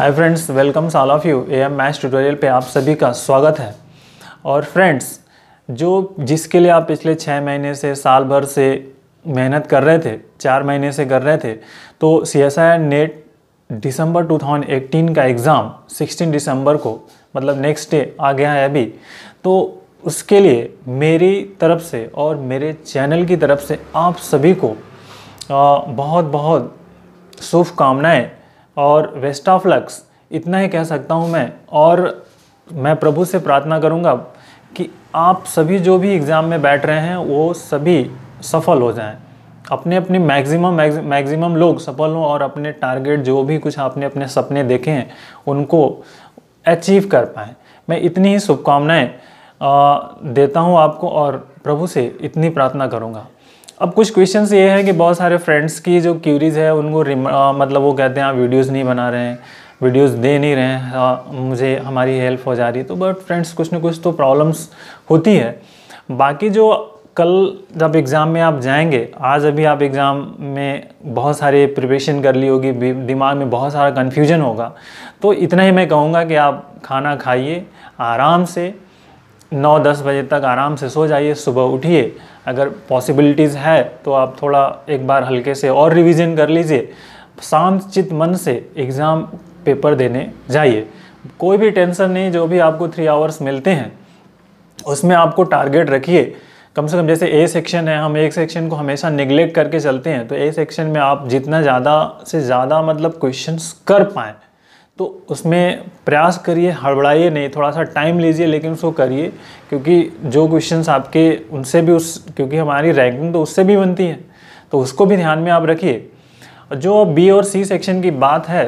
Hi friends, welcomes all of you am maths tutorial पे आप सभी का स्वागत है। और फ्रेंड्स, जिसके लिए आप पिछले 6 महीने से साल भर से मेहनत कर रहे थे, 4 महीने से कर रहे थे, तो CSIR नेट दिसंबर 2018 का एग्ज़ाम 16 दिसंबर को मतलब नेक्स्ट डे आ गया है अभी। तो उसके लिए मेरी तरफ से और मेरे चैनल की तरफ से आप सभी को बहुत बहुत शुभकामनाएं और बेस्ट ऑफ लक्स, इतना ही कह सकता हूं मैं। और मैं प्रभु से प्रार्थना करूंगा कि आप सभी जो भी एग्ज़ाम में बैठ रहे हैं वो सभी सफल हो जाएं, अपने अपने मैक्सिमम लोग सफल हों और अपने टारगेट जो भी कुछ आपने अपने सपने देखे हैं उनको अचीव कर पाएँ। मैं इतनी ही शुभकामनाएँ देता हूं आपको और प्रभु से इतनी प्रार्थना करूंगा। अब कुछ क्वेश्चंस ये है कि बहुत सारे फ्रेंड्स की जो क्यूरीज है उनको मतलब वो कहते हैं आप वीडियोस नहीं बना रहे हैं, वीडियोस दे नहीं रहे हैं, मुझे हमारी हेल्प हो जा रही है। तो बट फ्रेंड्स, कुछ ना कुछ तो प्रॉब्लम्स होती है। बाकी जो कल जब एग्ज़ाम में आप जाएंगे, आज अभी आप एग्ज़ाम में बहुत सारे प्रिपरेशन कर ली होगी, दिमाग में बहुत सारा कन्फ्यूजन होगा। तो इतना ही मैं कहूँगा कि आप खाना खाइए, आराम से 9-10 बजे तक आराम से सो जाइए, सुबह उठिए। अगर पॉसिबिलिटीज़ है तो आप थोड़ा एक बार हल्के से और रिवीजन कर लीजिए, शांत चित्त मन से एग्ज़ाम पेपर देने जाइए। कोई भी टेंशन नहीं, जो भी आपको 3 आवर्स मिलते हैं उसमें आपको टारगेट रखिए। कम से कम जैसे ए सेक्शन है, हम एक सेक्शन को हमेशा निगलेक्ट करके चलते हैं, तो ए सेक्शन में आप जितना ज़्यादा से ज़्यादा मतलब क्वेश्चंस कर पाएँ तो उसमें प्रयास करिए, हड़बड़ाइए नहीं, थोड़ा सा टाइम लीजिए लेकिन उसको करिए। क्योंकि जो क्वेश्चंस आपके उनसे भी क्योंकि हमारी रैंकिंग तो उससे भी बनती है, तो उसको भी ध्यान में आप रखिए। जो बी और सी सेक्शन की बात है,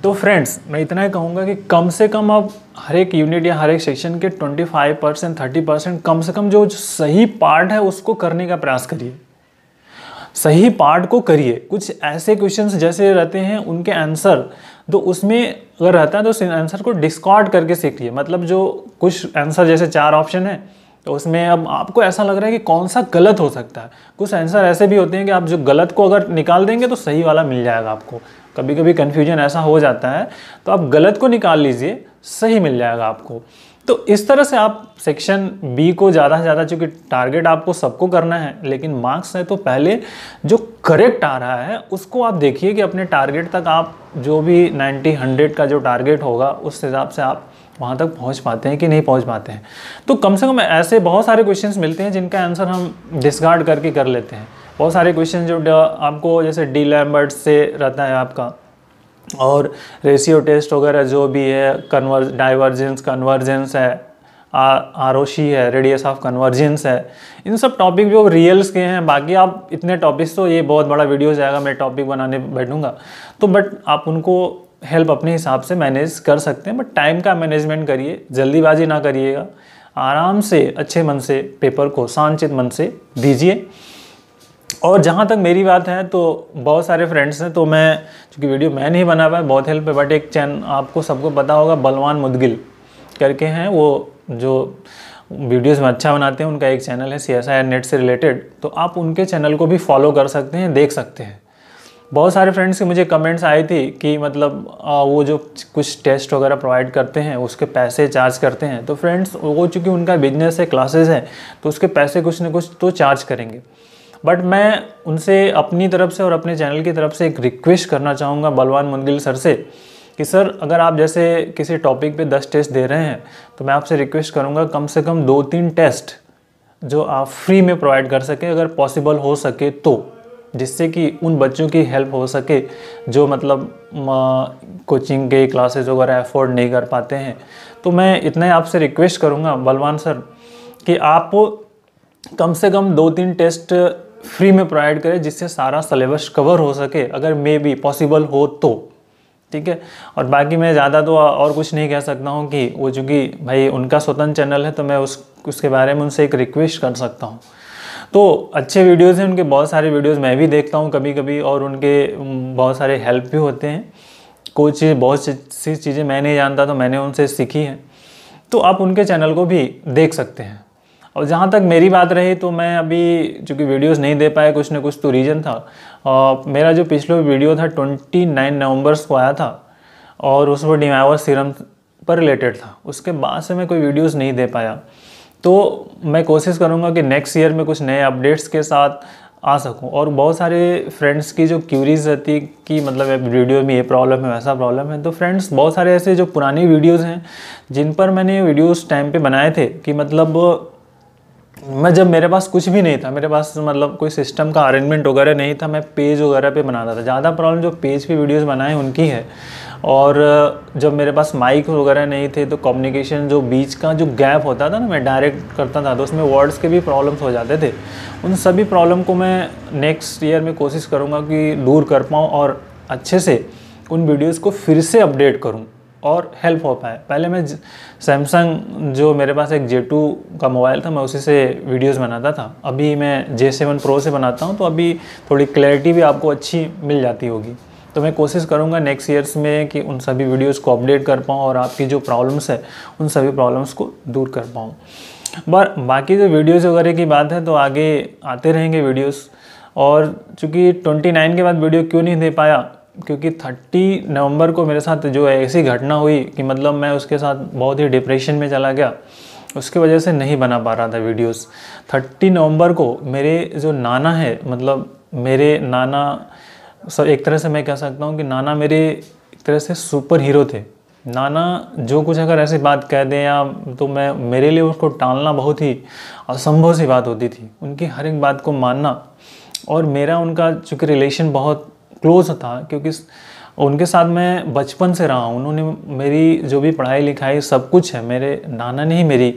तो फ्रेंड्स मैं इतना ही कहूँगा कि कम से कम आप हर एक यूनिट या हर एक सेक्शन के 25% 30% कम से कम जो सही पार्ट है उसको करने का प्रयास करिए। सही पार्ट को करिए। कुछ ऐसे क्वेश्चंस जैसे रहते हैं उनके आंसर, तो उसमें अगर रहता है तो उस आंसर को डिस्कार्ड करके सीखिए। मतलब जो कुछ आंसर जैसे 4 ऑप्शन है तो उसमें अब आपको ऐसा लग रहा है कि कौन सा गलत हो सकता है। कुछ आंसर ऐसे भी होते हैं कि आप जो गलत को अगर निकाल देंगे तो सही वाला मिल जाएगा आपको। कभी कभी कन्फ्यूजन ऐसा हो जाता है, तो आप गलत को निकाल लीजिए, सही मिल जाएगा आपको। तो इस तरह से आप सेक्शन बी को ज़्यादा से ज़्यादा, चूँकि टारगेट आपको सबको करना है लेकिन मार्क्स है, तो पहले जो करेक्ट आ रहा है उसको आप देखिए कि अपने टारगेट तक आप जो भी 90-100 का जो टारगेट होगा उस हिसाब से आप वहाँ तक पहुँच पाते हैं कि नहीं पहुँच पाते हैं। तो कम से कम ऐसे बहुत सारे क्वेश्चंस मिलते हैं जिनका आंसर हम डिस्कार्ड करके कर लेते हैं। बहुत सारे क्वेश्चन जो आपको जैसे डी लैम्बर्ट से रहता है आपका, और रेशियो टेस्ट वगैरह जो भी है, डाइवर्जेंस, कन्वर्जेंस है, आरोशी है, रेडियस ऑफ कन्वर्जेंस है, इन सब टॉपिक जो रियल्स के हैं। बाकी आप इतने टॉपिक्स, तो ये बहुत बड़ा वीडियो जाएगा, मैं टॉपिक बनाने बैठूंगा तो, बट आप उनको हेल्प अपने हिसाब से मैनेज कर सकते हैं। बट टाइम का मैनेजमेंट करिए, जल्दीबाजी ना करिएगा, आराम से अच्छे मन से पेपर को शांतचित्त मन से दीजिए। और जहाँ तक मेरी बात है, तो बहुत सारे फ्रेंड्स हैं, तो मैं चूँकि वीडियो मैं नहीं बना पाया, बहुत हेल्प है, बट एक चैनल आपको सबको पता होगा, बलवान मुदगिल करके हैं, वो जो वीडियोस में अच्छा बनाते हैं, उनका एक चैनल है CSIR नेट से रिलेटेड, तो आप उनके चैनल को भी फॉलो कर सकते हैं, देख सकते हैं। बहुत सारे फ्रेंड्स के मुझे कमेंट्स आए थे कि मतलब वो जो कुछ टेस्ट वगैरह प्रोवाइड करते हैं उसके पैसे चार्ज करते हैं। तो फ्रेंड्स, वो चूँकि उनका बिजनेस है, क्लासेस हैं, तो उसके पैसे कुछ ना कुछ तो चार्ज करेंगे। बट मैं उनसे अपनी तरफ से और अपने चैनल की तरफ से एक रिक्वेस्ट करना चाहूँगा बलवान मुदगिल सर से कि सर, अगर आप जैसे किसी टॉपिक पे 10 टेस्ट दे रहे हैं तो मैं आपसे रिक्वेस्ट करूँगा कम से कम 2-3 टेस्ट जो आप फ्री में प्रोवाइड कर सकें, अगर पॉसिबल हो सके तो, जिससे कि उन बच्चों की हेल्प हो सके जो मतलब कोचिंग के क्लासेस वगैरह अफोर्ड नहीं कर पाते हैं। तो मैं इतना ही आपसे रिक्वेस्ट करूँगा बलवान सर कि आप कम से कम 2-3 टेस्ट फ्री में प्रोवाइड करें, जिससे सारा सिलेबस कवर हो सके, अगर मे बी पॉसिबल हो तो, ठीक है। और बाकी मैं ज़्यादा तो और कुछ नहीं कह सकता हूँ कि वो, चूँकि भाई उनका स्वतंत्र चैनल है, तो मैं उसके बारे में उनसे एक रिक्वेस्ट कर सकता हूँ। तो अच्छे वीडियोज़ हैं उनके, बहुत सारे वीडियोज़ मैं भी देखता हूँ कभी कभी, और उनके बहुत सारे हेल्प भी होते हैं। कुछ बहुत सी चीज़ें मैं नहीं जानता तो मैंने उनसे सीखी हैं, तो आप उनके चैनल को भी देख सकते हैं। और जहाँ तक मेरी बात रही, तो मैं अभी चूँकि वीडियोस नहीं दे पाया, कुछ ना कुछ तो रीज़न था। मेरा जो पिछला वीडियो था 29 नवंबर को आया था, और उस पर डिमावर सीरम पर रिलेटेड था। उसके बाद से मैं कोई वीडियोस नहीं दे पाया। तो मैं कोशिश करूँगा कि नेक्स्ट ईयर में कुछ नए अपडेट्स के साथ आ सकूं। और बहुत सारे फ्रेंड्स की जो क्यूरीज रहती है कि मतलब वीडियो में ये प्रॉब्लम है, वैसा प्रॉब्लम है, तो फ्रेंड्स बहुत सारे ऐसे जो पुरानी वीडियोस हैं जिन पर मैंने वीडियोस टाइम पे बनाए थे कि मतलब मैं जब मेरे पास कुछ भी नहीं था, मेरे पास मतलब कोई सिस्टम का अरेंजमेंट वगैरह नहीं था, मैं पेज वगैरह पे बनाता था। ज़्यादा प्रॉब्लम जो पेज पे वीडियोस बनाए उनकी है। और जब मेरे पास माइक वगैरह नहीं थे तो कम्युनिकेशन जो बीच का जो गैप होता था ना, मैं डायरेक्ट करता था तो उसमें वर्ड्स के भी प्रॉब्लम्स हो जाते थे। उन सभी प्रॉब्लम को मैं नेक्स्ट ईयर में कोशिश करूँगा कि दूर कर पाऊँ और अच्छे से उन वीडियोज़ को फिर से अपडेट करूँ और हेल्प हो पाए। पहले मैं सैमसंग जो मेरे पास एक J2 का मोबाइल था, मैं उसी से वीडियोस बनाता था। अभी मैं J7 Pro से बनाता हूं, तो अभी थोड़ी क्लैरिटी भी आपको अच्छी मिल जाती होगी। तो मैं कोशिश करूंगा नेक्स्ट ईयर्स में कि उन सभी वीडियोस को अपडेट कर पाऊँ और आपकी जो प्रॉब्लम्स है उन सभी प्रॉब्लम्स को दूर कर पाऊँ। बाकी जो वीडियोज़ वगैरह की बात है तो आगे आते रहेंगे वीडियोज़। और चूँकि 29 के बाद वीडियो क्यों नहीं दे पाया, क्योंकि 30 नवंबर को मेरे साथ जो ऐसी घटना हुई कि मतलब मैं उसके साथ बहुत ही डिप्रेशन में चला गया, उसकी वजह से नहीं बना पा रहा था वीडियोस। 30 नवंबर को मेरे जो नाना है, मतलब मेरे नाना, एक तरह से मैं कह सकता हूँ कि नाना मेरे एक तरह से सुपर हीरो थे। नाना जो कुछ अगर ऐसी बात कह दें या तो मैं मेरे लिए उसको टालना बहुत ही असंभव सी बात होती थी। उनकी हर एक बात को मानना, और मेरा उनका चूँकि रिलेशन बहुत क्लोज था क्योंकि उनके साथ मैं बचपन से रहा हूँ। उन्होंने मेरी जो भी पढ़ाई लिखाई सब कुछ है, मेरे नाना ने ही मेरी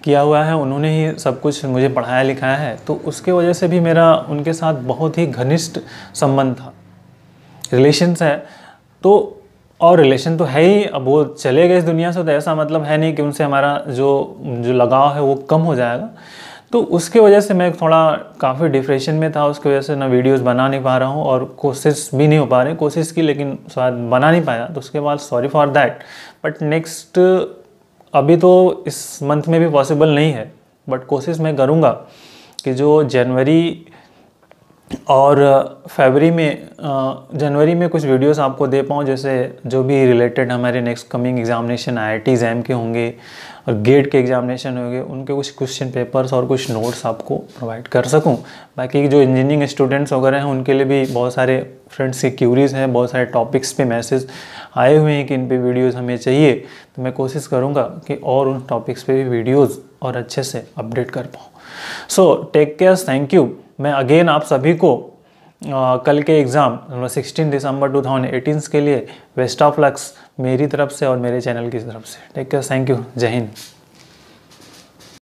किया हुआ है, उन्होंने ही सब कुछ मुझे पढ़ाया लिखाया है। तो उसके वजह से भी मेरा उनके साथ बहुत ही घनिष्ठ संबंध था, रिलेशंस है। तो और रिलेशन तो है ही, अब वो चले गए इस दुनिया से तो ऐसा मतलब है नहीं कि उनसे हमारा जो लगाव है वो कम हो जाएगा। तो उसके वजह से मैं थोड़ा काफ़ी डिप्रेशन में था, उसकी वजह से ना वीडियोस बना नहीं पा रहा हूँ और कोशिश भी नहीं हो पा रही। कोशिश की लेकिन शायद बना नहीं पाया, तो उसके बाद sorry for that. But next अभी तो इस मंथ में भी पॉसिबल नहीं है, बट कोशिश मैं करूँगा कि जो जनवरी और फरवरी में जनवरी में कुछ वीडियोस आपको दे पाऊँ, जैसे जो भी रिलेटेड हमारे next coming examination IIT exam के होंगे और गेट के एग्जामिनेशन होंगे, उनके कुछ क्वेश्चन पेपर्स और कुछ नोट्स आपको प्रोवाइड कर सकूं। बाकी जो इंजीनियरिंग स्टूडेंट्स वगैरह हैं उनके लिए भी बहुत सारे फ्रेंड्स की क्यूरीज हैं, बहुत सारे टॉपिक्स पे मैसेज आए हुए हैं कि इन पे वीडियोस हमें चाहिए। तो मैं कोशिश करूँगा कि और उन टॉपिक्स पे भी वीडियोज़ और अच्छे से अपडेट कर पाऊँ। So take care, thank you. मैं अगेन आप सभी को कल के एग्ज़ाम 16 दिसंबर 2018 के लिए बेस्ट ऑफ लक्स मेरी तरफ से और मेरे चैनल की तरफ से। टेक केयर, थैंक यू, जय हिंद।